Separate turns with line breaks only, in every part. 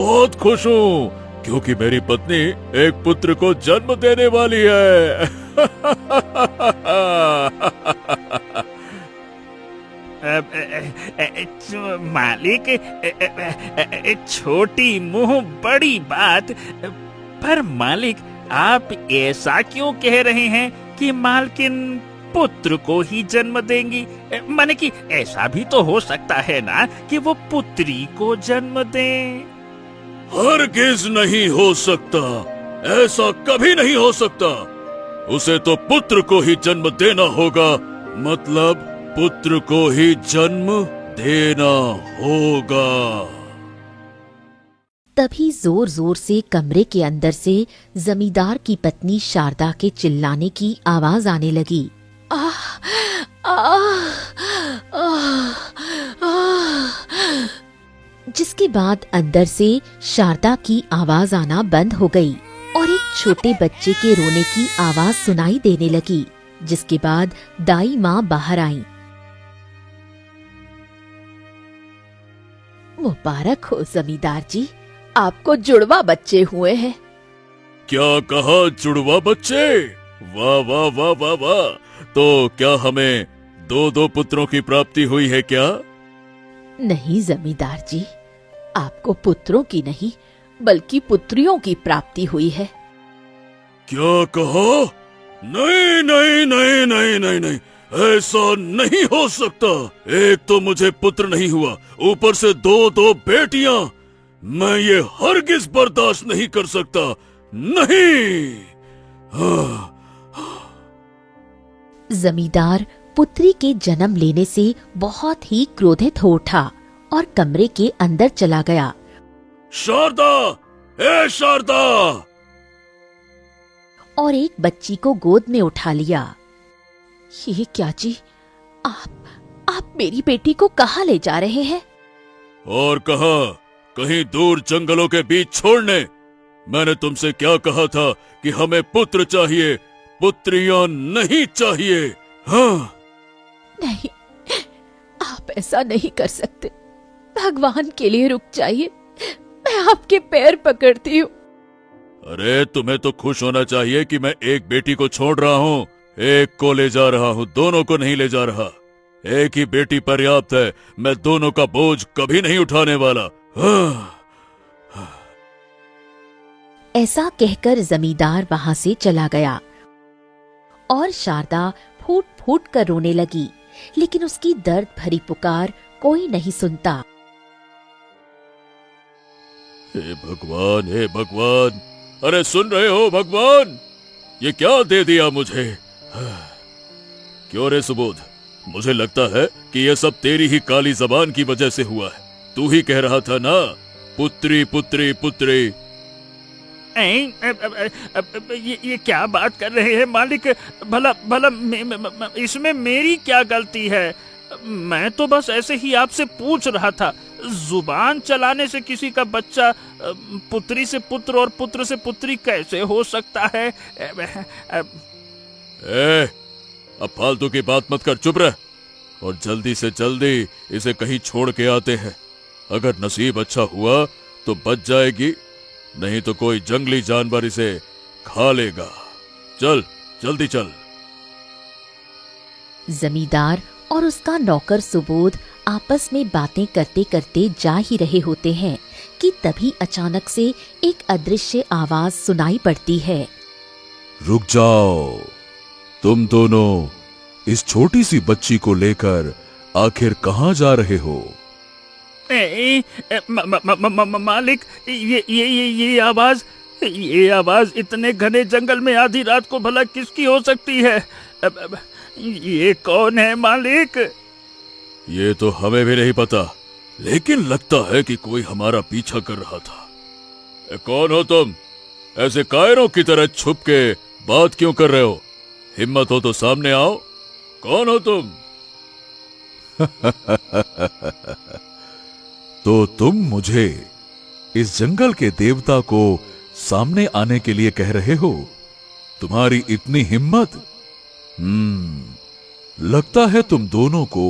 बहुत खुश हूँ क्योंकि मेरी पत्नी एक पुत्र को जन्म देने वाली है।
मालिक, छोटी मुंह बड़ी बात। पर मालिक, आप ऐसा क्यों कह रहे हैं कि मालकिन पुत्र को ही जन्म देंगी? माने कि ऐसा भी तो हो सकता है ना कि वो पुत्री को जन्म दें।
हरगिज नहीं हो सकता, ऐसा कभी नहीं हो सकता। उसे तो पुत्र को ही जन्म देना होगा, मतलब पुत्र को ही जन्म देना होगा।
तभी जोर जोर से कमरे के अंदर से जमींदार की पत्नी शारदा के चिल्लाने की आवाज आने लगी। आह, आह, आह, आह। जिसके बाद अंदर से शारदा की आवाज आना बंद हो गई और एक छोटे बच्चे के रोने की आवाज सुनाई देने लगी। जिसके बाद दाई माँ बाहर आई। मुबारक हो जमींदार जी, आपको जुड़वा बच्चे हुए हैं।
क्या कहा, जुड़वा बच्चे? वाह वाह वाह वाह वाह। तो क्या हमें दो दो पुत्रों की प्राप्ति हुई है क्या?
नहीं जमींदार जी, आपको पुत्रों की नहीं बल्कि पुत्रियों की प्राप्ति हुई है।
क्या कहा? नहीं नहीं नहीं नहीं नहीं नहीं, ऐसा नहीं हो सकता। एक तो मुझे पुत्र नहीं हुआ, ऊपर से दो दो बेटियां। मैं ये हरगिज बर्दाश्त नहीं कर सकता। नहीं।
जमींदार पुत्री के जन्म लेने से बहुत ही क्रोधित हो उठा और कमरे के अंदर चला गया।
शारदा, ए शारदा!
और एक बच्ची को गोद में उठा लिया। ये क्या जी, आप मेरी बेटी को कहाँ ले जा रहे हैं?
और कहा, कहीं दूर जंगलों के बीच छोड़ने। मैंने तुमसे क्या कहा था कि हमें पुत्र चाहिए, पुत्रियां नहीं चाहिए। हाँ।
नहीं, आप ऐसा नहीं कर सकते। भगवान के लिए रुक जाइए, मैं आपके पैर पकड़ती हूँ।
अरे तुम्हें तो खुश होना चाहिए कि मैं एक बेटी को छोड़ रहा हूँ, एक को ले जा रहा हूँ, दोनों को नहीं ले जा रहा। एक ही बेटी पर्याप्त है, मैं दोनों का बोझ कभी नहीं उठाने वाला।
ऐसा कहकर जमींदार वहां से चला गया और शारदा फूट फूट कर रोने लगी, लेकिन उसकी दर्द भरी पुकार कोई नहीं सुनता।
हे भगवान, हे भगवान! अरे सुन रहे हो भगवान? ये क्या दे दिया मुझे? क्यों रे सुबोध, मुझे लगता है कि ये सब तेरी ही काली जबान की वजह से हुआ है। तू ही कह रहा था ना, पुत्री पुत्री पुत्री।
ये क्या बात कर रहे हैं मालिक? भला भला इसमें मेरी क्या गलती है? मैं तो बस ऐसे ही आपसे पूछ रहा था। जुबान चलाने से किसी का बच्चा पुत्री से पुत्र और पुत्र से पुत्री कैसे हो सकता है?
अब फालतू की बात मत कर, चुप रह और जल्दी से जल्दी इसे कहीं छोड़ के आते हैं। अगर नसीब अच्छा हुआ तो बच जाएगी, नहीं तो कोई जंगली जानवर इसे खा लेगा। चल जल्दी चल।
जमींदार और उसका नौकर सुबोध आपस में बातें करते करते जा ही रहे होते हैं कि तभी अचानक से एक अदृश्य आवाज सुनाई पड़ती है।
रुक जाओ, तुम दोनों इस छोटी सी बच्ची को लेकर आखिर कहाँ जा रहे हो?
मालिक, ये आवाज इतने घने जंगल में आधी रात को भला किसकी हो सकती है? ये कौन है मालिक?
ये तो हमें भी नहीं पता, लेकिन लगता है कि कोई हमारा पीछा कर रहा था। कौन हो तुम? ऐसे कायरों की तरह छुप के बात क्यों कर रहे हो? हिम्मत हो तो सामने आओ। कौन हो तुम? तो तुम मुझे, इस जंगल के देवता को सामने आने के लिए कह रहे हो? तुम्हारी इतनी हिम्मत? लगता है तुम दोनों को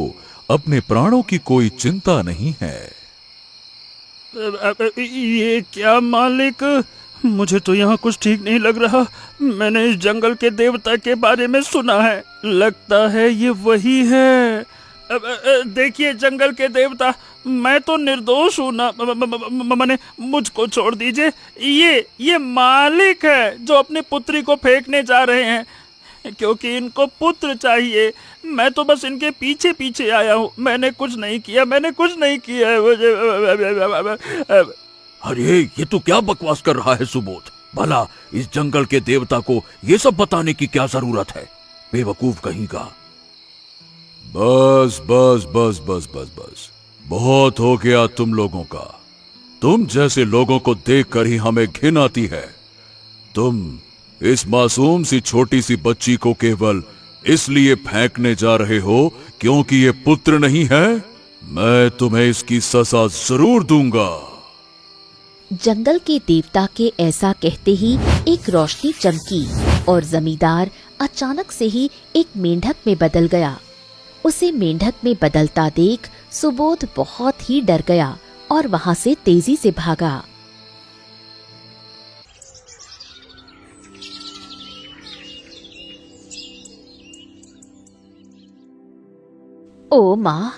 अपने प्राणों की कोई चिंता नहीं है।
ये क्या मालिक, मुझे तो यहाँ कुछ ठीक नहीं लग रहा। मैंने इस जंगल के देवता के बारे में सुना है, लगता है ये वही है। देखिए जंगल के देवता, मैं तो निर्दोष हूँ ना, मैंने मुझको छोड़ दीजिए। ये मालिक है जो अपनी पुत्री को फेंकने जा रहे हैं, क्योंकि इनको पुत्र चाहिए। मैं तो बस इनके पीछे पीछे आया हूँ, मैंने कुछ नहीं किया, मैंने कुछ नहीं किया है।
अरे ये तू क्या बकवास कर रहा है सुबोध? भला इस जंगल के देवता को ये सब बताने की क्या जरूरत है? बेवकूफ कहीं का। बस बस बस बस बस बस, बहुत हो गया तुम लोगों का। तुम जैसे लोगों को देखकर ही हमें घिन आती है। तुम इस मासूम सी छोटी सी बच्ची को केवल इसलिए फेंकने जा रहे हो क्योंकि ये पुत्र नहीं है। मैं तुम्हें इसकी सजा जरूर दूंगा।
जंगल के देवता के ऐसा कहते ही एक रोशनी चमकी और जमींदार अचानक से ही एक मेंढक में बदल गया। उसे मेंढक में बदलता देख सुबोध बहुत ही डर गया और वहां से तेजी से भागा। ओ माँ,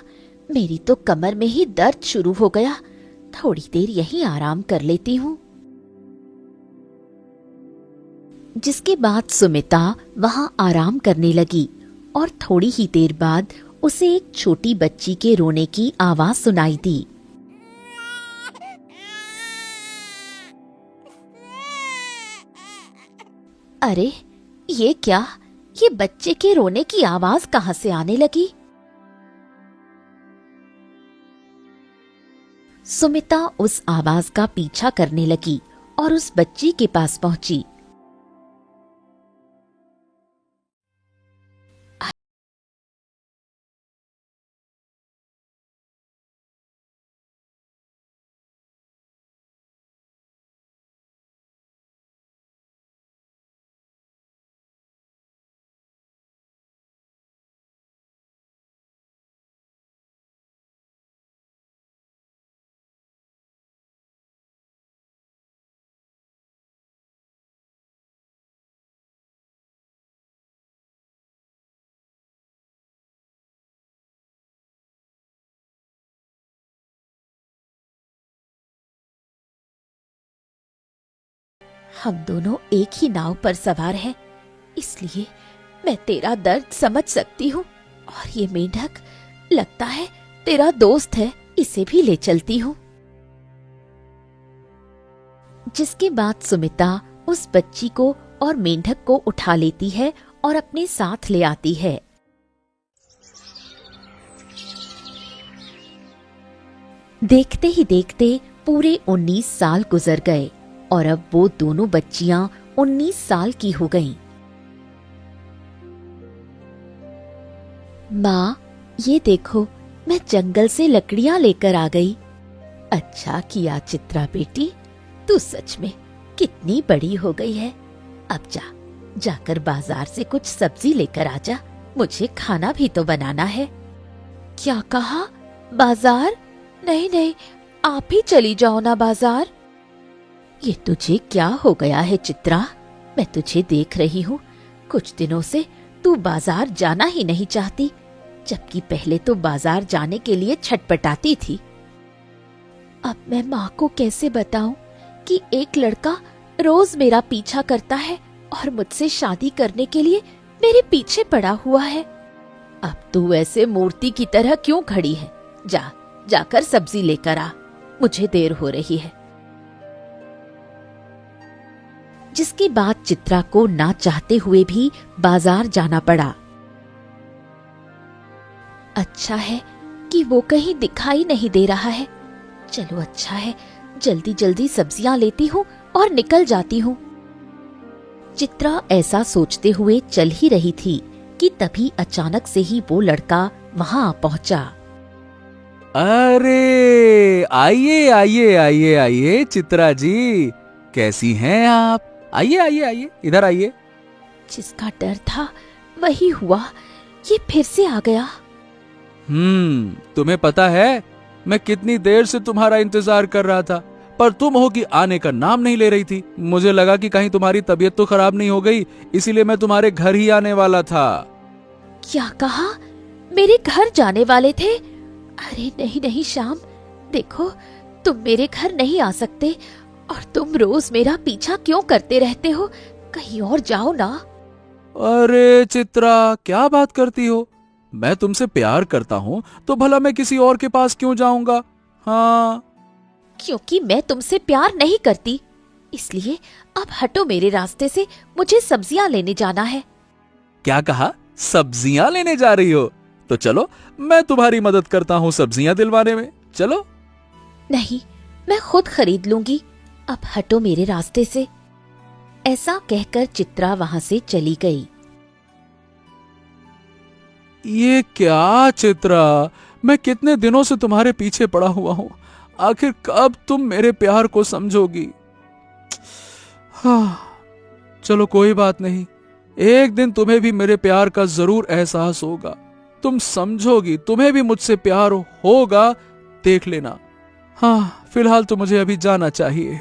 मेरी तो कमर में ही दर्द शुरू हो गया, थोड़ी देर यहीं आराम कर लेती हूँ। जिसके बाद सुमिता वहां आराम करने लगी और थोड़ी ही देर बाद उसे एक छोटी बच्ची के रोने की आवाज सुनाई दी। अरे ये क्या, ये बच्चे के रोने की आवाज कहाँ से आने लगी? सुमिता उस आवाज का पीछा करने लगी और उस बच्ची के पास पहुंची। हम दोनों एक ही नाव पर सवार हैं, इसलिए मैं तेरा दर्द समझ सकती हूँ। और ये मेंढक लगता है तेरा दोस्त है, इसे भी ले चलती हूँ। जिसके बाद सुमिता उस बच्ची को और मेंढक को उठा लेती है और अपने साथ ले आती है। देखते ही देखते पूरे 19 साल गुजर गए और अब वो दोनों बच्चियां 19 साल की हो गईं। माँ, ये देखो, मैं जंगल से लकड़ियां लेकर आ गई। अच्छा किया चित्रा बेटी, तू सच में कितनी बड़ी हो गई है। अब जाकर बाजार से कुछ सब्जी लेकर आ जा, मुझे खाना भी तो बनाना है। क्या कहा? बाजार? नहीं नहीं, आप ही चली जाओ ना बाजार। ये तुझे क्या हो गया है चित्रा? मैं तुझे देख रही हूँ, कुछ दिनों से तू बाजार जाना ही नहीं चाहती, जबकि पहले तो बाजार जाने के लिए छटपटाती थी। अब मैं माँ को कैसे बताऊं कि एक लड़का रोज मेरा पीछा करता है और मुझसे शादी करने के लिए मेरे पीछे पड़ा हुआ है। अब तू ऐसे मूर्ति की तरह क्यों खड़ी है? जाकर सब्जी लेकर आ, मुझे देर हो रही है। जिसके बाद चित्रा को ना चाहते हुए भी बाजार जाना पड़ा। अच्छा है कि वो कहीं दिखाई नहीं दे रहा है। चलो अच्छा है, जल्दी जल्दी सब्जियां लेती हूँ और निकल जाती हूँ। चित्रा ऐसा सोचते हुए चल ही रही थी कि तभी अचानक से ही वो लड़का वहां पहुंचा।
अरे आइए आइए आइए आइए चित्रा जी, कैसी हैं आप? आइए आइए आइए, इधर आइए।
जिसका डर था वही हुआ, ये फिर से आ गया।
तुम्हें पता है मैं कितनी देर से तुम्हारा इंतजार कर रहा था, पर तुम हो कि आने का नाम नहीं ले रही थी। मुझे लगा कि कहीं तुम्हारी तबीयत तो खराब नहीं हो गई, इसीलिए मैं तुम्हारे घर ही आने वाला था।
क्या कहा? मेरे घर जाने वाले थे? अरे नहीं नहीं श्याम, देखो तुम मेरे घर नहीं आ सकते, और तुम रोज मेरा पीछा क्यों करते रहते हो? कहीं और जाओ ना।
अरे चित्रा, क्या बात करती हो? मैं तुमसे प्यार करता हूँ तो भला मैं किसी और के पास क्यों जाऊंगा? हाँ,
क्योंकि मैं तुमसे प्यार नहीं करती, इसलिए अब हटो मेरे रास्ते से। मुझे सब्जियां लेने जाना है।
क्या कहा? सब्जियां लेने जा रही हो? तो चलो, मैं तुम्हारी मदद करता हूँ सब्जियां दिलवाने में। चलो।
नहीं, मैं खुद खरीद लूंगी। अब हटो मेरे रास्ते से। ऐसा कहकर चित्रा वहां से चली गई।
ये क्या चित्रा, मैं कितने दिनों से तुम्हारे पीछे पड़ा हुआ हूं, आखिर कब तुम मेरे प्यार को समझोगी? हाँ, चलो कोई बात नहीं, एक दिन तुम्हें भी मेरे प्यार का जरूर एहसास होगा। तुम समझोगी, तुम्हें भी मुझसे प्यार होगा, देख लेना। हाँ, फिलहाल तो मुझे अभी जाना चाहिए।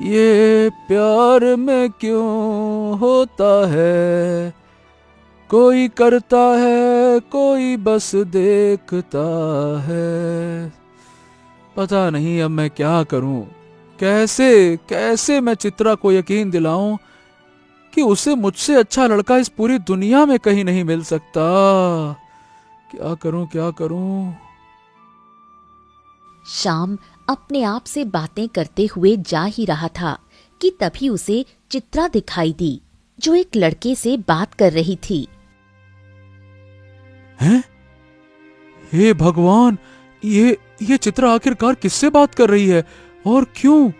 ये प्यार में क्यों होता है, कोई करता है कोई बस देखता है। पता नहीं अब मैं क्या करूं, कैसे कैसे मैं चित्रा को यकीन दिलाऊं कि उसे मुझसे अच्छा लड़का इस पूरी दुनिया में कहीं नहीं मिल सकता। क्या करूं क्या करूं?
श्याम अपने आप से बातें करते हुए जा ही रहा था कि तभी उसे चित्रा दिखाई दी, जो एक लड़के से बात कर रही थी।
हैं? हे भगवान, ये चित्रा आखिरकार किससे बात कर रही है और क्यों?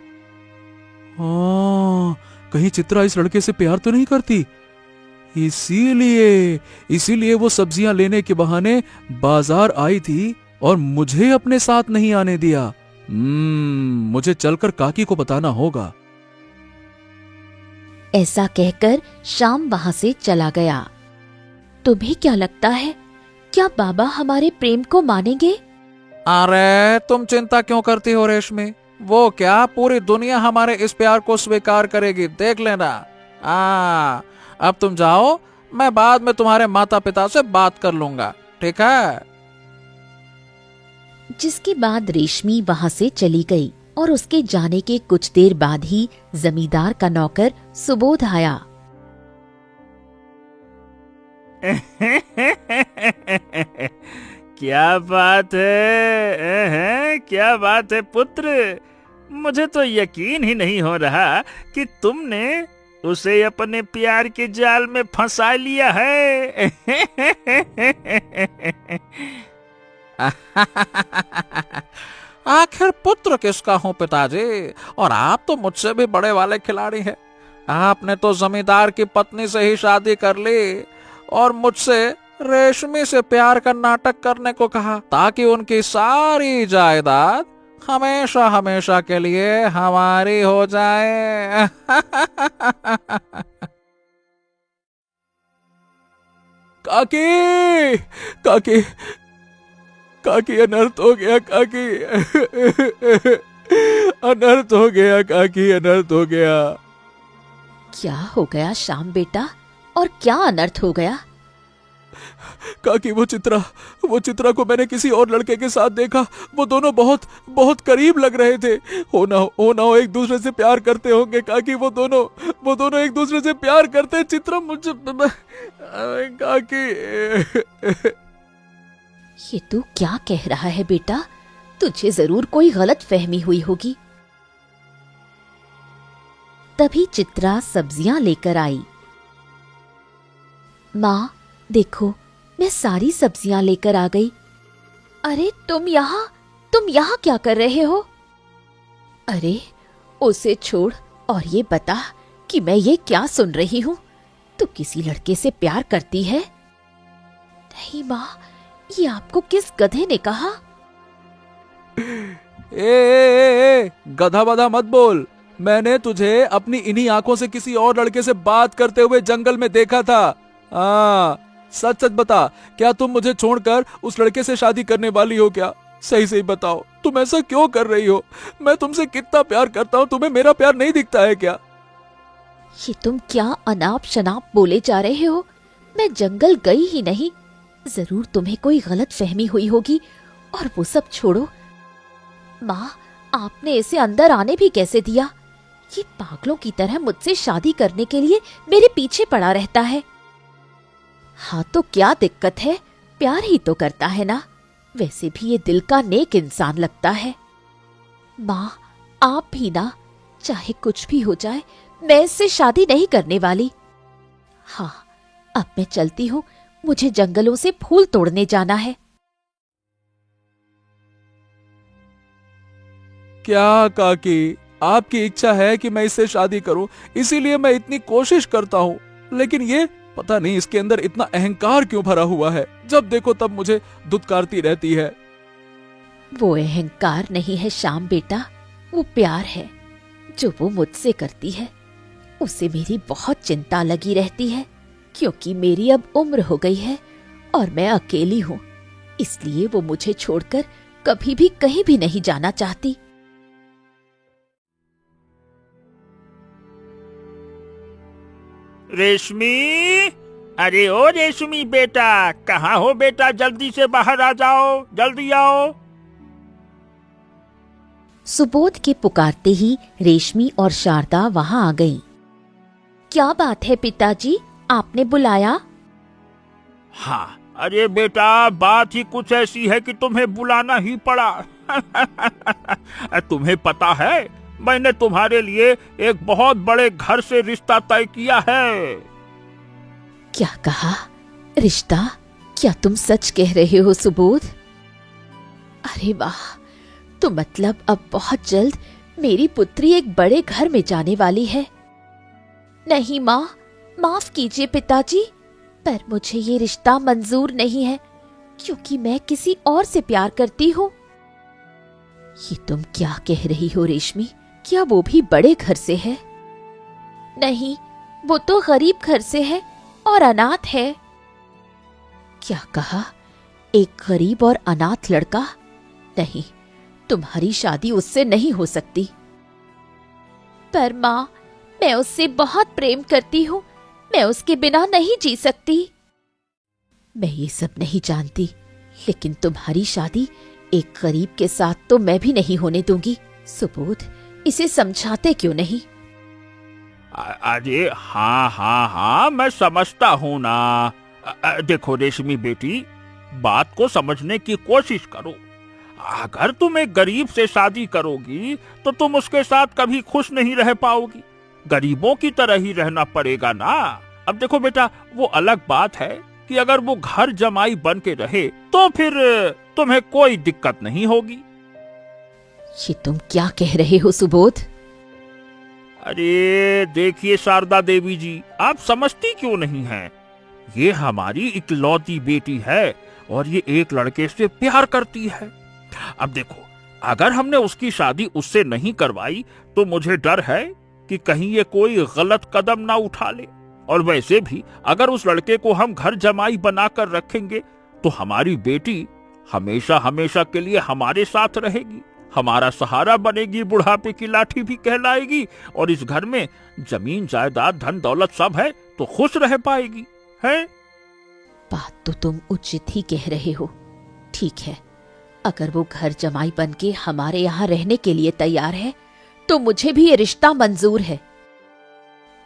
कहीं चित्रा इस लड़के से प्यार तो नहीं करती? इसीलिए वो सब्जियां लेने के बहाने बाजार आई थी और मुझे अपने साथ नहीं आने दिया। मुझे चलकर काकी को बताना होगा।
ऐसा कहकर श्याम वहां से चला गया। तुम्हें क्या लगता है, क्या बाबा हमारे प्रेम को मानेंगे?
अरे तुम चिंता क्यों करती हो रेशमी? वो क्या, पूरी दुनिया हमारे इस प्यार को स्वीकार करेगी, देख लेना। अब तुम जाओ, मैं बाद में तुम्हारे माता पिता से बात कर लूंगा, ठीक है?
जिसके बाद रेशमी वहां से चली गई और उसके जाने के कुछ देर बाद ही जमींदार का नौकर सुबोध आया।
क्या बात है? क्या बात है पुत्र? मुझे तो यकीन ही नहीं हो रहा कि तुमने उसे अपने प्यार के जाल में फंसा लिया है।
आखिर पुत्र किसका हूँ पिताजी, और आप तो मुझसे भी बड़े वाले खिलाड़ी हैं। आपने तो जमींदार की पत्नी से ही शादी कर ली और मुझसे रेशमी से प्यार का नाटक करने को कहा, ताकि उनकी सारी जायदाद हमेशा हमेशा के लिए हमारी हो जाए। काकी, काकी, काकी, अनर्थ हो गया काकी। अनर्थ हो गया काकी, अनर्थ हो गया।
क्या हो गया श्याम बेटा, और क्या अनर्थ हो गया?
काकी, वो चित्रा को मैंने किसी और लड़के के साथ देखा। वो दोनों बहुत बहुत करीब लग रहे थे। हो ना हो एक दूसरे से प्यार करते होंगे काकी। वो दोनों एक दूसरे से प्यार करते। चित्रा मुझे काकी।
ये तू क्या कह रहा है बेटा? तुझे जरूर कोई गलत फहमी हुई होगी। तभी चित्रा सब्जियां लेकर आई। माँ देखो, मैं सारी सब्जियां लेकर आ गई। अरे तुम यहाँ क्या कर रहे हो? अरे उसे छोड़ और ये बता कि मैं ये क्या सुन रही हूँ। तू किसी लड़के से प्यार करती है? नहीं माँ, ये आपको किस गधे ने कहा?
ए, गधा बधा मत बोल। मैंने तुझे अपनी इन्हीं आंखों से किसी और लड़के से बात करते हुए जंगल में देखा था। सच सच बता, क्या तुम मुझे छोड़कर उस लड़के से शादी करने वाली हो क्या? सही सही बताओ, तुम ऐसा क्यों कर रही हो? मैं तुमसे कितना प्यार करता हूँ, तुम्हें मेरा प्यार नहीं दिखता है क्या?
ये तुम क्या अनाप शनाप बोले जा रहे हो? मैं जंगल गई ही नहीं। जरूर तुम्हें कोई गलत फहमी हुई होगी। और वो सब छोड़ो, माँ, आपने इसे अंदर आने भी कैसे दिया? ये पागलों की तरह मुझसे शादी करने के लिए मेरे पीछे पड़ा रहता है। हाँ तो क्या दिक्कत है, प्यार ही तो करता है ना। वैसे भी ये दिल का नेक इंसान लगता है। माँ, आप भी ना, चाहे कुछ भी हो जाए, मैं इससे शादी नहीं करने वाली। हाँ, अब मैं चलती हूँ, मुझे जंगलों से फूल तोड़ने जाना है।
क्या काकी, आपकी इच्छा है कि मैं इससे शादी करूं, इसीलिए मैं इतनी कोशिश करता हूं, लेकिन ये पता नहीं इसके अंदर इतना अहंकार क्यों भरा हुआ है। जब देखो तब मुझे धुतकारती रहती है।
वो अहंकार नहीं है श्याम बेटा, वो प्यार है जो वो मुझसे करती है। उसे मेरी बहुत चिंता लगी रहती है, क्योंकि मेरी अब उम्र हो गई है और मैं अकेली हूँ। इसलिए वो मुझे छोड़कर कभी भी कहीं भी नहीं जाना चाहती।
रेशमी, अरे ओ रेशमी बेटा, कहाँ हो बेटा? जल्दी से बाहर आ जाओ, जल्दी आओ।
सुबोध के पुकारते ही रेशमी और शारदा वहां आ गईं। क्या बात है पिताजी, आपने बुलाया?
हाँ, अरे बेटा, बात ही कुछ ऐसी है कि तुम्हें बुलाना ही पड़ा। तुम्हें पता है, मैंने तुम्हारे लिए एक बहुत बड़े घर से रिश्ता तय किया है।
क्या कहा? रिश्ता? क्या तुम सच कह रहे हो सुबोध? अरे वाह, तो मतलब अब बहुत जल्द मेरी पुत्री एक बड़े घर में जाने वाली है। नहीं माँ, माफ कीजिए पिताजी, पर मुझे ये रिश्ता मंजूर नहीं है, क्योंकि मैं किसी और से प्यार करती हूँ। ये तुम क्या कह रही हो रेशमी? क्या वो भी बड़े घर से है? नहीं, वो तो गरीब घर से है और अनाथ है। क्या कहा? एक गरीब और अनाथ लड़का? नहीं, तुम्हारी शादी उससे नहीं हो सकती। पर माँ, मैं उससे बहुत प्रेम करती हूँ, मैं उसके बिना नहीं जी सकती। मैं ये सब नहीं जानती, लेकिन तुम्हारी शादी एक गरीब के साथ तो मैं भी नहीं होने दूंगी। सुबोध, इसे समझाते क्यों नहीं?
अरे हाँ हाँ हाँ, मैं समझता हूँ ना। देखो रेशमी बेटी, बात को समझने की कोशिश करो। अगर तुम एक गरीब से शादी करोगी तो तुम उसके साथ कभी खुश नहीं रह पाओगी। गरीबों की तरह ही रहना पड़ेगा ना। अब देखो बेटा, वो अलग बात है कि अगर वो घर जमाई बन के रहे तो फिर तुम्हें कोई दिक्कत नहीं होगी।
ये तुम क्या कह रहे हो सुबोध?
अरे देखिए शारदा देवी जी, आप समझती क्यों नहीं हैं? ये हमारी इकलौती बेटी है और ये एक लड़के से प्यार करती है। अब देखो, अगर हमने उसकी शादी उससे नहीं करवाई तो मुझे डर है कि कहीं ये कोई गलत कदम ना उठा ले। और वैसे भी अगर उस लड़के को हम घर जमाई बनाकर रखेंगे तो हमारी बेटी हमेशा हमेशा के लिए हमारे साथ रहेगी, हमारा सहारा बनेगी, बुढ़ापे की लाठी भी कहलाएगी, और इस घर में जमीन जायदाद धन दौलत सब है तो खुश रह पाएगी। है?
बात तो तुम उचित ही कह रहे हो। ठीक है, अगर वो घर जमाई बनके हमारे यहाँ रहने के लिए तैयार है तो मुझे भी ये रिश्ता मंजूर है।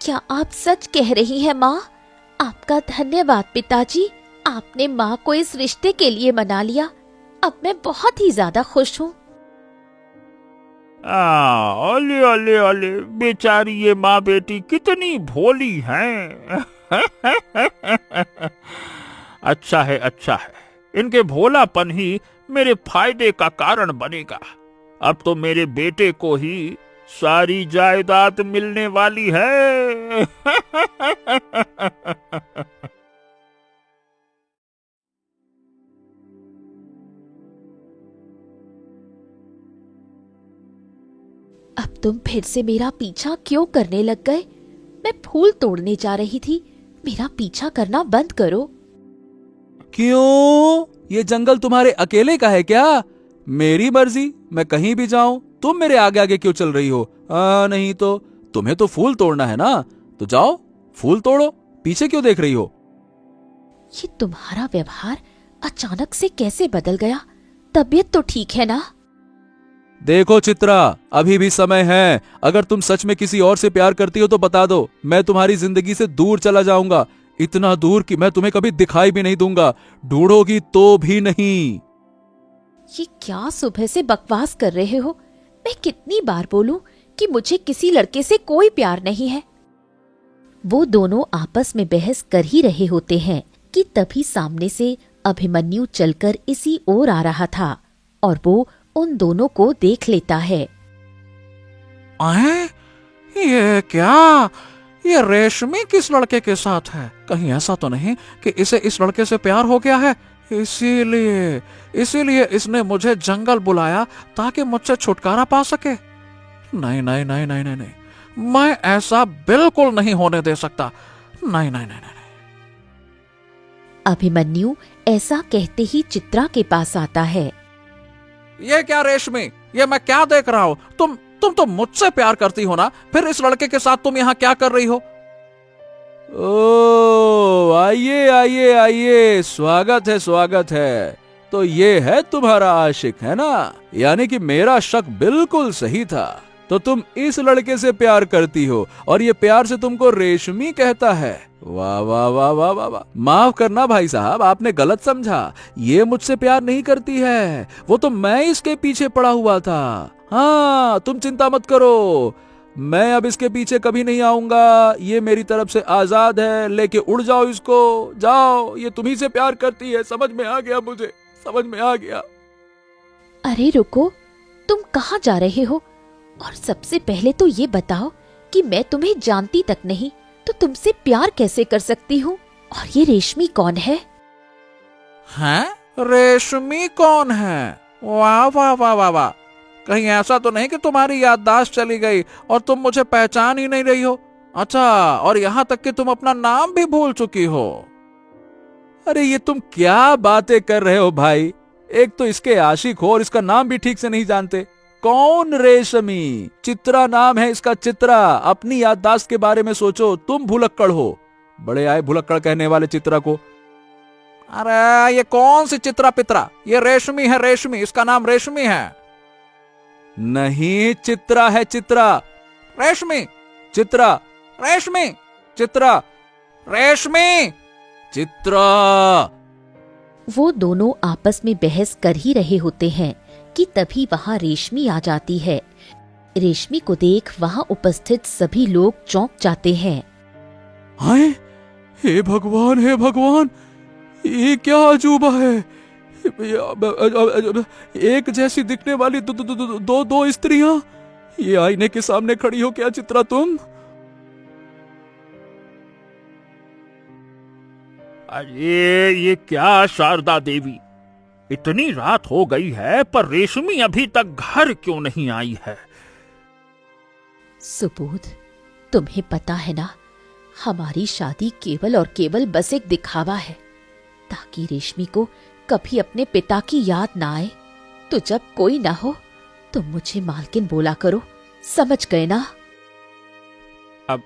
क्या आप सच कह रही हैं माँ? आपका धन्यवाद पिताजी, आपने माँ को इस रिश्ते के लिए मना लिया। अब मैं बहुत ही ज्यादा खुश हूँ।
ओले ओले ओले, बेचारी ये माँ बेटी कितनी भोली हैं। अच्छा है, अच्छा है, इनके भोलापन ही मेरे फायदे का कारण बनेगा। अब तो मेरे बेटे को ही सारी जायदाद मिलने वाली है।
अब तुम फिर से मेरा पीछा क्यों करने लग गए? मैं फूल तोड़ने जा रही थी, मेरा पीछा करना बंद करो।
क्यों? ये जंगल तुम्हारे अकेले का है क्या? मेरी मर्जी, मैं कहीं भी जाऊं, तुम मेरे आगे आगे क्यों चल रही हो? नहीं तो तुम्हें तो फूल तोड़ना है ना, तो जाओ फूल तोड़ो, पीछे क्यों देख रही हो?
ये तुम्हारा व्यवहार अचानक से कैसे बदल गया? तबीयत तो ठीक है ना?
देखो चित्रा, अभी भी समय है। अगर तुम सच में किसी और से प्यार करती हो तो बता दो, मैं तुम्हारी जिंदगी से दूर चला जाऊंगा, इतना दूर कि मैं तुम्हें कभी दिखाई भी नहीं दूंगा, ढूंढोगी तो भी नहीं।
ये क्या सुबह से बकवास कर रहे हो? मैं कितनी बार बोलूं कि मुझे किसी लड़के से कोई प्यार नहीं है। वो दोनों आपस में बहस कर ही रहे होते हैं कि तभी सामने से अभिमन्यु चलकर इसी ओर आ रहा था और वो उन दोनों को देख लेता है।
ये क्या? ये रेशमी किस लड़के के साथ है? कहीं ऐसा तो नहीं कि इसे इस लड़के से प्यार हो गया है, इसीलिए इसने मुझे जंगल बुलाया ताकि मुझसे छुटकारा पा सके? नहीं नहीं नहीं नहीं नहीं नहीं, मैं ऐसा बिल्कुल नहीं होने दे सकता। नहीं नहीं नहीं नहीं।
अभिमन्यु ऐसा कहते ही चित्रा के पास आता है।
ये क्या रेशमी, ये मैं क्या देख रहा हूँ? तुम तो मुझसे प्यार करती हो ना, फिर इस लड़के के साथ तुम यहाँ क्या कर रही हो?
ओ, आइए आइए आइए, स्वागत है। तो ये है तुम्हारा आशिक, है ना? यानी कि मेरा शक बिल्कुल सही था। तो तुम इस लड़के से प्यार करती हो और ये प्यार से तुमको रेशमी कहता है। वाह वाह वाह वाह वाह वाह। माफ करना भाई साहब, आपने गलत समझा। ये मुझसे प्यार नहीं करती है, वो तो मैं इसके पीछे पड़ा हुआ था। हाँ, तुम चिंता मत करो, मैं अब इसके पीछे कभी नहीं आऊंगा। ये मेरी तरफ से आजाद है, लेके उड़ जाओ इसको, जाओ। ये तुम्ही से प्यार करती है, समझ में आ गया, मुझे समझ में आ गया।
अरे रुको, तुम कहाँ जा रहे हो? और सबसे पहले तो ये बताओ कि मैं तुम्हें जानती तक नहीं, तो तुमसे प्यार कैसे कर सकती हूँ? और ये रेशमी कौन है?
हैं? रेशमी कौन है? वाह वाह वाह वाह वाह। कहीं ऐसा तो नहीं कि तुम्हारी याददाश्त चली गई और तुम मुझे पहचान ही नहीं रही हो? अच्छा, और यहाँ तक कि तुम अपना नाम भी भूल चुकी हो।
अरे ये तुम क्या बातें कर रहे हो भाई? एक तो इसके आशिक हो और इसका नाम भी ठीक से नहीं जानते। कौन रेशमी? चित्रा नाम है इसका, चित्रा। अपनी याददाश्त के बारे में सोचो, तुम भुलक्कड़ हो। बड़े आए भुलक्कड़ कहने वाले चित्रा को।
अरे ये कौन सी चित्रा पित्रा? ये रेशमी है, रेशमी, इसका नाम रेशमी है।
नहीं, चित्रा है, चित्रा।
रेशमी,
चित्रा,
रेशमी, चित्रा, रेशमी,
चित्रा।
वो दोनों आपस में बहस कर ही रहे होते हैं कि तभी वहाँ रेशमी आ जाती है। रेशमी को देख वहाँ उपस्थित सभी लोग चौंक जाते हैं।
हाय, हे भगवान, ये क्या अजूबा है? एक जैसी दिखने वाली दो स्त्रियां, ये आईने के सामने खड़ी हो क्या चित्रा तुम?
अरे ये क्या शारदा देवी, इतनी रात हो गई है पर रेशमी अभी तक घर क्यों नहीं आई है?
सुबोध, तुम्हें पता है ना, हमारी शादी केवल और केवल बस एक दिखावा है, ताकि रेशमी को कभी अपने पिता की याद ना आए। तो जब कोई ना हो तो मुझे मालकिन बोला करो, समझ गए ना?
अब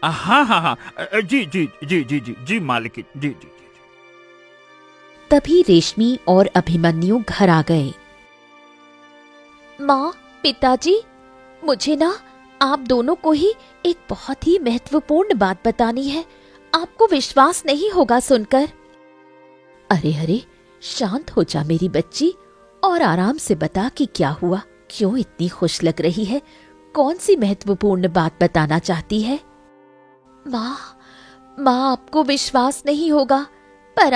हाँ हाँ हाँ, जी जी जी जी जी जी मालिकिन, जी जी।
तभी रेशमी और अभिमन्यु घर आ गए। माँ, पिताजी, मुझे ना आप दोनों को ही एक बहुत ही महत्वपूर्ण बात बतानी है। आपको विश्वास नहीं होगा सुनकर। अरे अरे, शांत हो जा मेरी बच्ची और आराम से बता कि क्या हुआ, क्यों इतनी खुश लग रही है, कौन सी महत्वपूर्ण बात बताना चाहती है? माँ, आपको विश्वास नहीं होगा, पर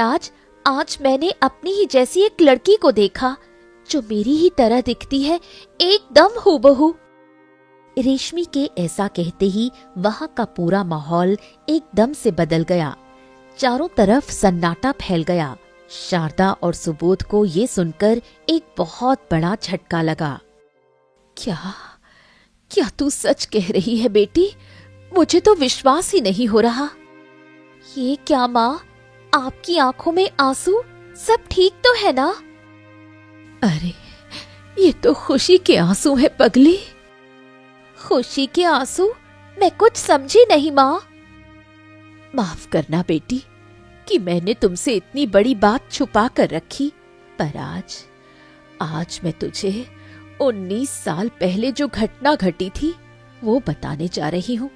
आज मैंने अपनी ही जैसी एक लड़की को देखा जो मेरी ही तरह दिखती है, एकदम हूबहू। रेशमी के ऐसा कहते ही वहां का पूरा माहौल एकदम से बदल गया। चारों तरफ सन्नाटा फैल गया। शारदा और सुबोध को ये सुनकर एक बहुत बड़ा झटका लगा। क्या तू सच कह रही है बेटी? मुझे तो विश्वास ही नहीं हो रहा। ये क्या माँ, आपकी आंखों में आंसू, सब ठीक तो है ना? अरे ये तो खुशी के आंसू है पगली। खुशी के आंसू? मैं कुछ समझी नहीं माँ। माफ करना बेटी कि मैंने तुमसे इतनी बड़ी बात छुपा कर रखी, पर आज मैं तुझे 19 साल पहले जो घटना घटी थी वो बताने जा रही हूँ।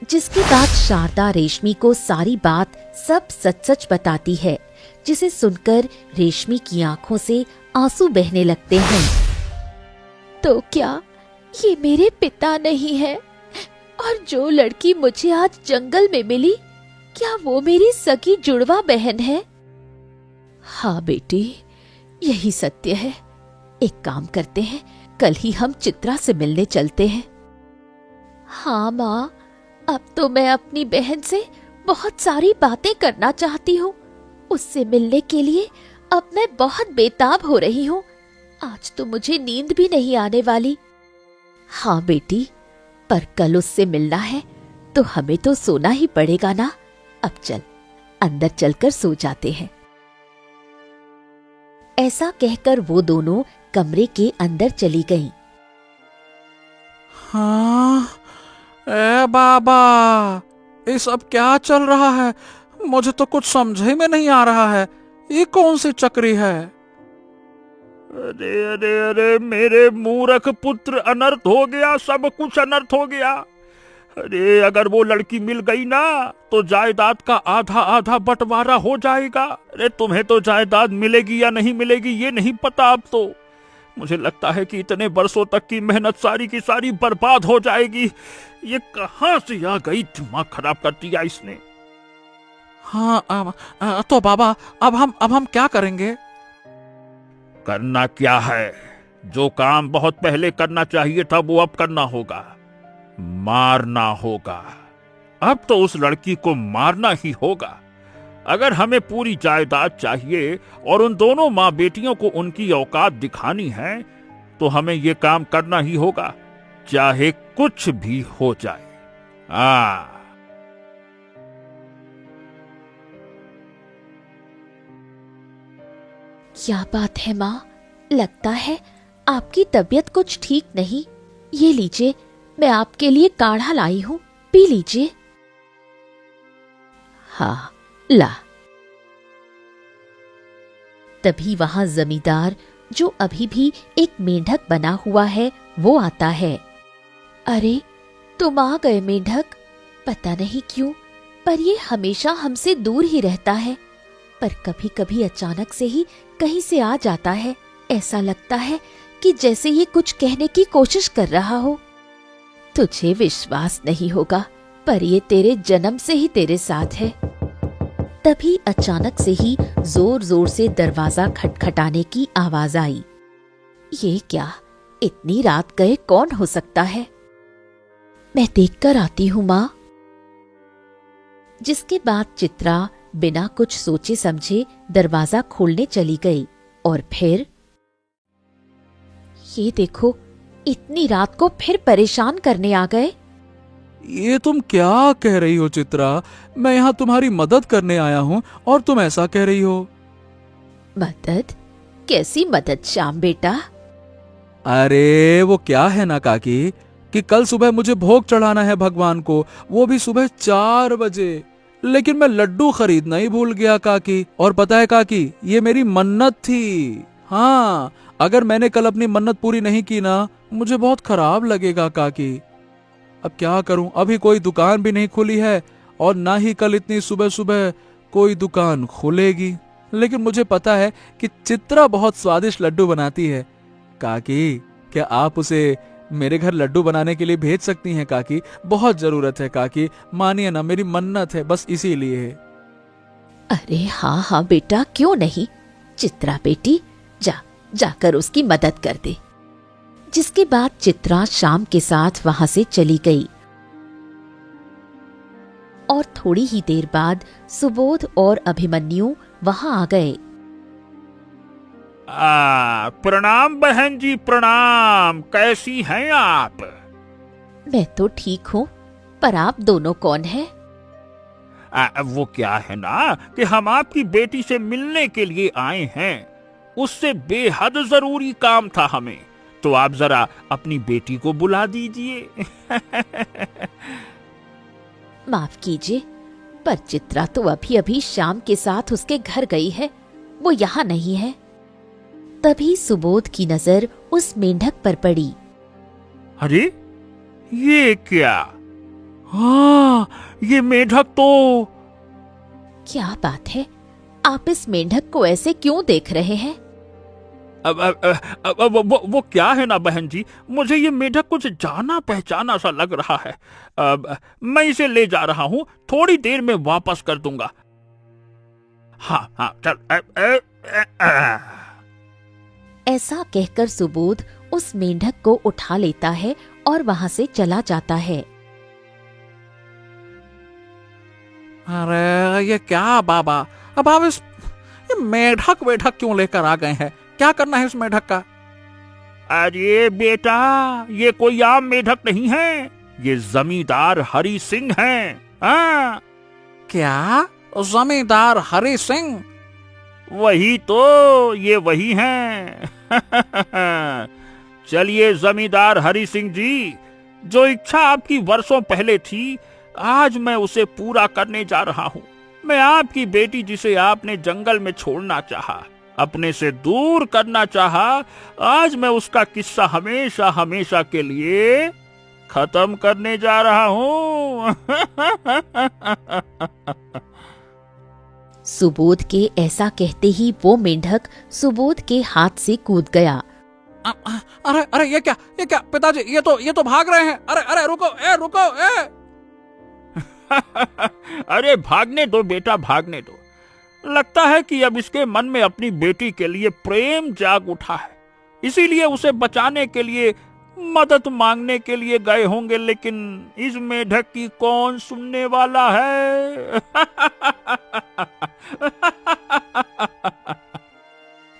जिसके बाद शारदा रेशमी को सारी बात सब सच सच बताती है, जिसे सुनकर रेशमी की आंखों से आंसू बहने लगते हैं। तो क्या ये मेरे पिता नहीं है? और जो लड़की मुझे आज जंगल में मिली, क्या वो मेरी सगी जुड़वा बहन है? हाँ बेटी, यही सत्य है। एक काम करते हैं, कल ही हम चित्रा से मिलने चलते हैं। हाँ माँ, अब तो मैं अपनी बहन से बहुत सारी बातें करना चाहती हूँ। उससे मिलने के लिए अब मैं बहुत बेताब हो रही हूँ। आज तो मुझे नींद भी नहीं आने वाली। हाँ बेटी, पर कल उससे मिलना है तो हमें तो सोना ही पड़ेगा ना। अब चल, अंदर चलकर सो जाते हैं। ऐसा कहकर वो दोनों कमरे के अंदर चली गईं।
हाँ, ए बाबा, ये सब क्या चल रहा है? मुझे तो कुछ समझ में नहीं आ रहा है। ये कौन सी चक्री है?
अरे अरे अरे मेरे मूर्ख पुत्र, अनर्थ हो गया, सब कुछ अनर्थ हो गया। अरे अगर वो लड़की मिल गई ना तो जायदाद का आधा आधा बंटवारा हो जाएगा। अरे तुम्हें तो जायदाद मिलेगी या नहीं मिलेगी ये नहीं पता अब तो। मुझे लगता है कि इतने बरसों तक की मेहनत सारी की सारी बर्बाद हो जाएगी। ये कहां से आ गई, दिमाग खराब कर दिया इसने।
हाँ, तो बाबा अब हम क्या करेंगे?
करना क्या है? जो काम बहुत पहले करना चाहिए था वो अब करना होगा। मारना होगा। अब तो उस लड़की को मारना ही होगा। अगर हमें पूरी जायदाद चाहिए और उन दोनों माँ बेटियों को उनकी औकात दिखानी है तो हमें ये काम करना ही होगा, चाहे कुछ भी हो जाए।
क्या बात है माँ, लगता है आपकी तबीयत कुछ ठीक नहीं। ये लीजिए, मैं आपके लिए काढ़ा लाई हूँ, पी लीजिए। हाँ, ला। तभी वहां जमींदार, जो अभी भी एक मेंढक बना हुआ है, वो आता है। अरे तुम आ गए मेंढक। पता नहीं क्यों, पर ये हमेशा हमसे दूर ही रहता है, पर कभी कभी अचानक से ही कहीं से आ जाता है। ऐसा लगता है कि जैसे ये कुछ कहने की कोशिश कर रहा हो। तुझे विश्वास नहीं होगा, पर ये तेरे जन्म से ही तेरे साथ है। तभी अचानक से ही जोर जोर से दरवाजा खटखटाने की आवाज आई। ये क्या, इतनी रात गए कौन हो सकता है? मैं देखकर आती हूँ माँ। जिसके बाद चित्रा बिना कुछ सोचे समझे दरवाजा खोलने चली गई। और फिर ये देखो, इतनी रात को फिर परेशान करने आ गए।
ये तुम क्या कह रही हो चित्रा? मैं यहाँ तुम्हारी मदद करने आया हूँ और तुम ऐसा कह रही हो?
मदद? कैसी मदद श्याम बेटा?
अरे वो क्या है ना काकी, कि कल सुबह मुझे भोग चढ़ाना है भगवान को, वो भी सुबह 4 बजे। लेकिन मैं लड्डू खरीदना ही भूल गया काकी। और पता है काकी, ये मेरी मन्नत थी। हाँ, अगर मैंने कल अपनी मन्नत पूरी नहीं की ना, मुझे बहुत खराब लगेगा काकी। अब क्या करूं, अभी कोई दुकान भी नहीं खुली है और ना ही कल इतनी सुबह सुबह कोई दुकान खुलेगी। लेकिन मुझे पता है कि चित्रा बहुत स्वादिष्ट लड्डू बनाती है। काकी, क्या आप उसे मेरे घर लड्डू बनाने के लिए भेज सकती हैं काकी? बहुत जरूरत है काकी, मानिए ना, मेरी मन्नत है, बस इसीलिए।
अरे हाँ हाँ बेटा, क्यों नहीं। चित्रा बेटी, जाकर उसकी मदद कर दे। जिसके बाद चित्रा शाम के साथ वहां से चली गई। और थोड़ी ही देर बाद सुबोध और अभिमन्यु वहां आ गए।
प्रणाम बहन जी, प्रणाम। कैसी हैं आप?
मैं तो ठीक हूँ, पर आप दोनों कौन हैं?
वो क्या है ना कि हम आपकी बेटी से मिलने के लिए आए हैं। उससे बेहद जरूरी काम था हमें, तो आप जरा अपनी बेटी को बुला दीजिए।
माफ कीजिए, पर चित्रा तो अभी अभी श्याम के साथ उसके घर गई है, वो यहाँ नहीं है। तभी सुबोध की नजर उस मेंढक पर पड़ी।
अरे ये क्या? हाँ, ये मेंढक तो।
क्या बात है, आप इस मेंढक को ऐसे क्यों देख रहे हैं?
वो क्या है ना बहन जी, मुझे ये मेढक कुछ जाना पहचाना सा लग रहा है। मैं इसे ले जा रहा हूँ, थोड़ी देर में वापस कर दूंगा। हाँ हाँ चल।
ऐसा कहकर सुबोध उस मेंढक को उठा लेता है और वहाँ से चला जाता है।
अरे ये क्या बाबा, अब आप ये मेढक वेढक क्यों लेकर आ गए हैं? क्या करना है इस मेढक का?
अरे बेटा, ये कोई आम मेढक नहीं है, ये जमींदार हरि सिंह हैं। हाँ,
क्या? जमींदार हरि सिंह?
वही तो, ये वही हैं। चलिए जमींदार हरि सिंह जी, जो इच्छा आपकी वर्षों पहले थी, आज मैं उसे पूरा करने जा रहा हूँ। मैं आपकी बेटी, जिसे आपने जंगल में छोड़ना चाहा, अपने से दूर करना चाहा, आज मैं उसका किस्सा हमेशा हमेशा के लिए खत्म करने जा रहा हूँ।
सुबोध के ऐसा कहते ही वो मेंढक सुबोध के हाथ से कूद गया।
अरे अरे ये क्या पिताजी, ये तो भाग रहे हैं। अरे अरे रुको ए।
अरे भागने दो बेटा, भागने दो। लगता है कि अब इसके मन में अपनी बेटी के लिए प्रेम जाग उठा है, इसीलिए उसे बचाने के लिए, मदद मांगने के लिए गए होंगे। लेकिन इस मेढक की कौन सुनने वाला है?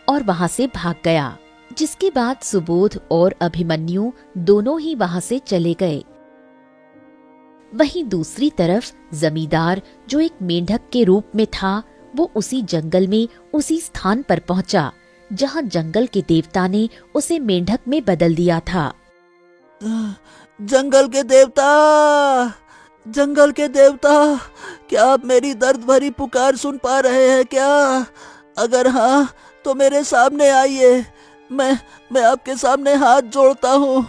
और वहां से भाग गया, जिसके बाद सुबोध और अभिमन्यु दोनों ही वहां से चले गए। वहीं दूसरी तरफ जमींदार, जो एक मेंढक के रूप में था, वो उसी जंगल में उसी स्थान पर पहुंचा जहां जंगल के देवता ने उसे मेंढक में बदल दिया था।
जंगल के देवता, क्या आप मेरी दर्द भरी पुकार सुन पा रहे हैं क्या? अगर हाँ तो मेरे सामने आइए, मैं आपके सामने हाथ जोड़ता हूँ,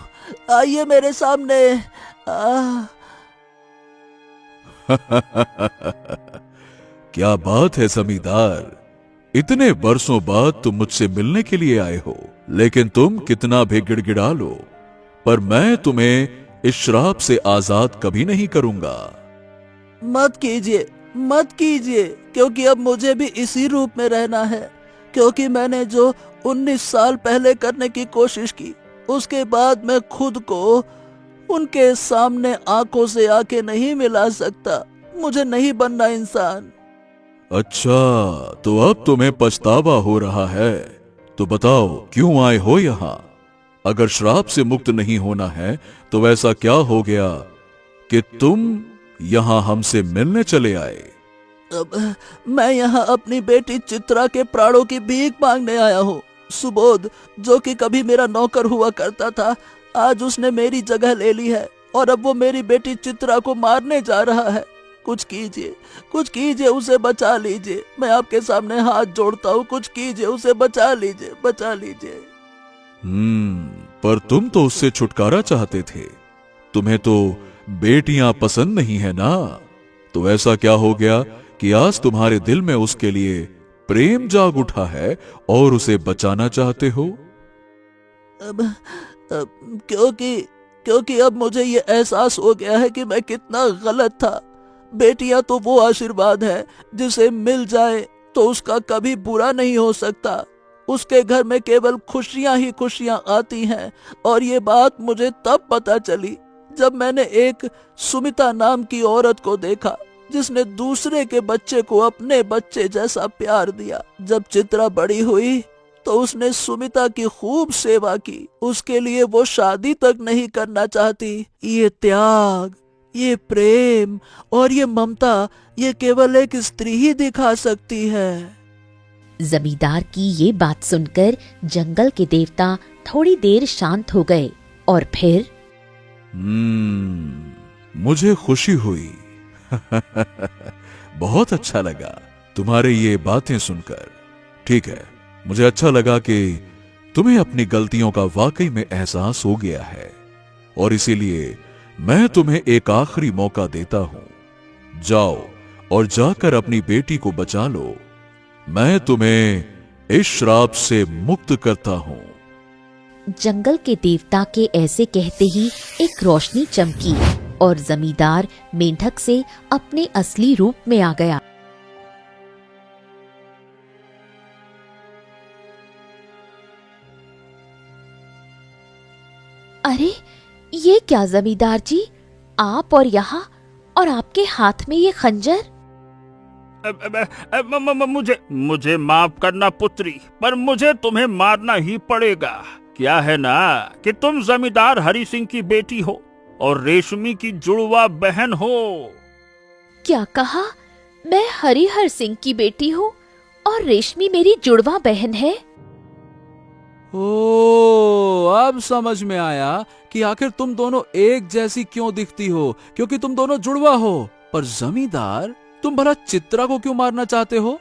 आइए मेरे सामने।
क्या बात है जमींदार, इतने वर्षों बाद तुम मुझसे मिलने के लिए आए हो, लेकिन तुम कितना भी गिड़गिड़ा लो, पर मैं तुम्हें इस श्राप से आजाद कभी नहीं करूंगा।
मत कीजिए, क्योंकि अब मुझे भी इसी रूप में रहना है। क्योंकि मैंने जो 19 साल पहले करने की कोशिश की, उसके बाद मैं खुद को उनके सामने आंखों से आंखें नहीं मिला सकता। मुझे नहीं बनना इंसान।
अच्छा, तो अब तुम्हें पछतावा हो रहा है, तो बताओ क्यों आए हो यहाँ? अगर श्राप से मुक्त नहीं होना है तो ऐसा क्या हो गया कि तुम यहाँ हमसे मिलने चले आए?
अब मैं यहाँ अपनी बेटी चित्रा के प्राणों की भीख मांगने आया हूँ। सुबोध, जो कि कभी मेरा नौकर हुआ करता था, आज उसने मेरी जगह ले ली है और अब वो मेरी बेटी चित्रा को मारने जा रहा है। कुछ कीजिए, उसे बचा लीजिए। मैं आपके सामने हाथ जोड़ता हूँ, कुछ कीजिए, उसे बचा लीजिए।
पर तुम तो उससे छुटकारा चाहते थे। तुम्हें तो बेटियां पसंद नहीं है ना? तो ऐसा क्या हो गया कि आज तुम्हारे दिल में उसके लिए प्रेम जाग उठा है और उसे बचाना चाहते हो?
क्योंकि अब मुझे ये एहसास हो गया है कि मैं कितना गलत था। बेटियां तो वो आशीर्वाद है जिसे मिल जाए तो उसका कभी बुरा नहीं हो सकता। उसके घर में केवल खुशियां ही खुशियां आती हैं। और ये बात मुझे तब पता चली जब मैंने एक सुमिता नाम की औरत को देखा, जिसने दूसरे के बच्चे को अपने बच्चे जैसा प्यार दिया। जब चित्रा बड़ी हुई तो उसने सुमिता की खूब सेवा की। उसके लिए वो शादी तक नहीं करना चाहती। ये त्याग, ये प्रेम और ये ममता ये केवल एक स्त्री ही दिखा सकती है।
जमींदार की ये बात सुनकर जंगल के देवता थोड़ी देर शांत हो गए और फिर
मुझे खुशी हुई। बहुत अच्छा लगा तुम्हारे ये बातें सुनकर। ठीक है, मुझे अच्छा लगा कि तुम्हें अपनी गलतियों का वाकई में एहसास हो गया है और इसीलिए मैं तुम्हें एक आखिरी मौका देता हूं। जाओ और जाकर अपनी बेटी को बचा लो। मैं तुम्हें इस श्राप से मुक्त करता हूं।
जंगल के देवता के ऐसे कहते ही एक रोशनी चमकी और जमींदार मेंढक से अपने असली रूप में आ गया। अरे ये क्या जमींदार जी, आप और यहाँ और आपके हाथ में ये खंजर?
मुझे माफ करना पुत्री, पर मुझे तुम्हें मारना ही पड़ेगा। क्या है ना कि तुम जमींदार हरि सिंह की बेटी हो और रेशमी की जुड़वा बहन हो।
क्या कहा? मैं हरिहर सिंह की बेटी हूँ और रेशमी मेरी जुड़वा बहन है।
ओ, अब समझ में आया कि आखिर तुम दोनों एक जैसी क्यों दिखती हो, क्योंकि तुम दोनों जुड़वा हो। पर जमींदार, तुम भला चित्रा को क्यों मारना चाहते हो?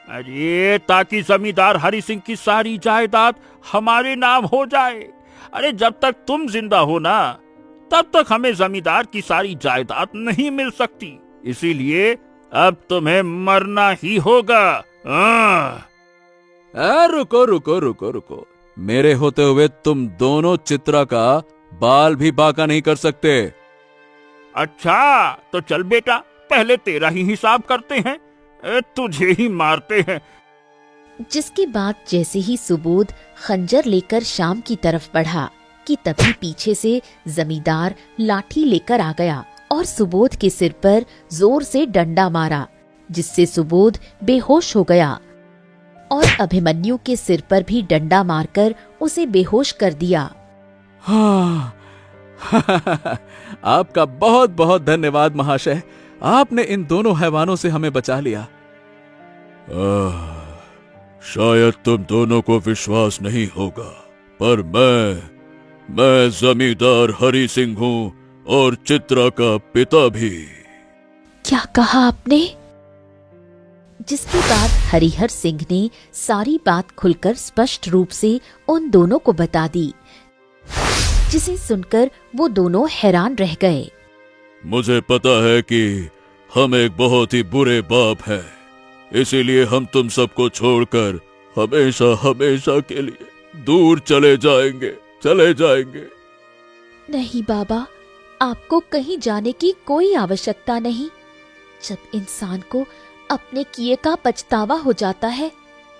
अरे ताकि जमींदार हरि सिंह की सारी जायदाद हमारे नाम हो जाए। अरे जब तक तुम जिंदा हो ना, तब तक हमें जमींदार की सारी जायदाद नहीं मिल सकती। इसीलिए अब तुम्हें मरना ही होगा।
रुको रुको रुको रुको, मेरे होते हुए तुम दोनों चित्रा का बाल भी बांका नहीं कर सकते।
अच्छा तो चल बेटा, पहले तेरा ही हिसाब करते हैं, तुझे ही मारते हैं।
जिसके बाद जैसे ही सुबोध खंजर लेकर शाम की तरफ बढ़ा कि तभी पीछे से जमींदार लाठी लेकर आ गया और सुबोध के सिर पर जोर से डंडा मारा, जिससे सुबोध बेहोश हो गया और अभिमन्यु के सिर पर भी डंडा मारकर उसे बेहोश कर दिया।
हाँ, आपका बहुत बहुत धन्यवाद महाशय, आपने इन दोनों हैवानों से हमें बचा लिया।
शायद तुम दोनों को विश्वास नहीं होगा, पर मैं जमींदार हरि सिंह हूँ और चित्रा का पिता भी।
क्या कहा आपने? जिसके बाद हरिहर सिंह ने सारी बात खुलकर स्पष्ट रूप से उन दोनों को बता दी, जिसे सुनकर वो दोनों हैरान रह गए।
मुझे पता है कि हम एक बहुत ही बुरे बाप हैं, इसीलिए हम तुम सबको छोड़कर हमेशा हमेशा के लिए दूर चले जाएंगे।
नहीं बाबा, आपको कहीं जाने की कोई आवश्यकता नहीं। जब इंसान को अपने किए का पछतावा हो जाता है,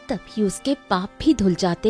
तभी उसके पाप भी धुल जाते